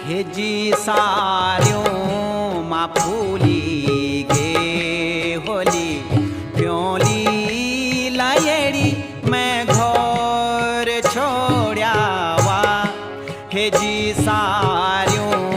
हे जी सारियों माँ फूली गे होली प्योली लायड़ी मैं घर छोड़ावा। हे जी सारियों